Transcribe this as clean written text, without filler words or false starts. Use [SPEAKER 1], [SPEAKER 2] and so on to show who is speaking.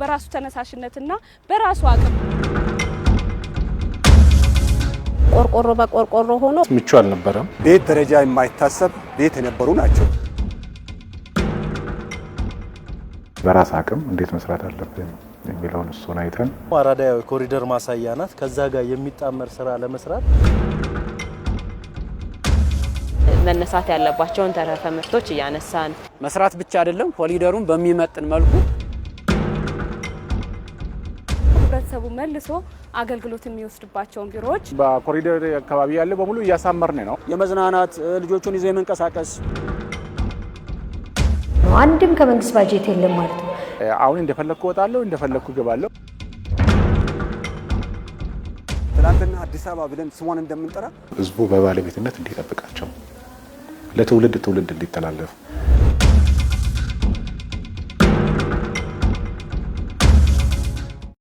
[SPEAKER 1] በራሱ ተነሳሽነትና በራሱ አቅም
[SPEAKER 2] ቆርቆሮ በቆርቆሮ ሆኖ
[SPEAKER 3] ምቹ አልነበረም።
[SPEAKER 4] ቤት ደረጃ የማይታሰብ ቤት የነበሩ ናቸው።
[SPEAKER 3] በራስ አቅም እንዴት መስራት አለብን የሚለውን እሱን አይተን
[SPEAKER 5] አራዳ ኮሪደር ማሳያ ናት። ከዛ ጋር የሚጣመር ስራ ለመስራት
[SPEAKER 2] መነሳት ያለባቸውን ተረፈ ምርቶች እያነሳን
[SPEAKER 6] መስራት ብቻ አይደለም ኮሪደሩን በሚመጥን መልኩ
[SPEAKER 1] ህብረተሰቡ መልሶ አገልግሎት የሚወስድባቸውን ቢሮዎች
[SPEAKER 3] በኮሪደር አካባቢ ያለ በሙሉ እያሳመርን ነው።
[SPEAKER 6] የመዝናናት ልጆቹን ይዘው የመንቀሳቀስ
[SPEAKER 7] አንድም ከመንግስት ባጀት የለም ማለት ነው።
[SPEAKER 3] አሁን እንደፈለኩ ወጣለሁ እንደፈለኩ ገባለሁ።
[SPEAKER 4] ትላንትና አዲስ አበባ ብለን ስሟን እንደምንጠራ
[SPEAKER 3] ህዝቡ በባለቤትነት እንዲጠብቃቸው ለትውልድ እንዲተላለፉ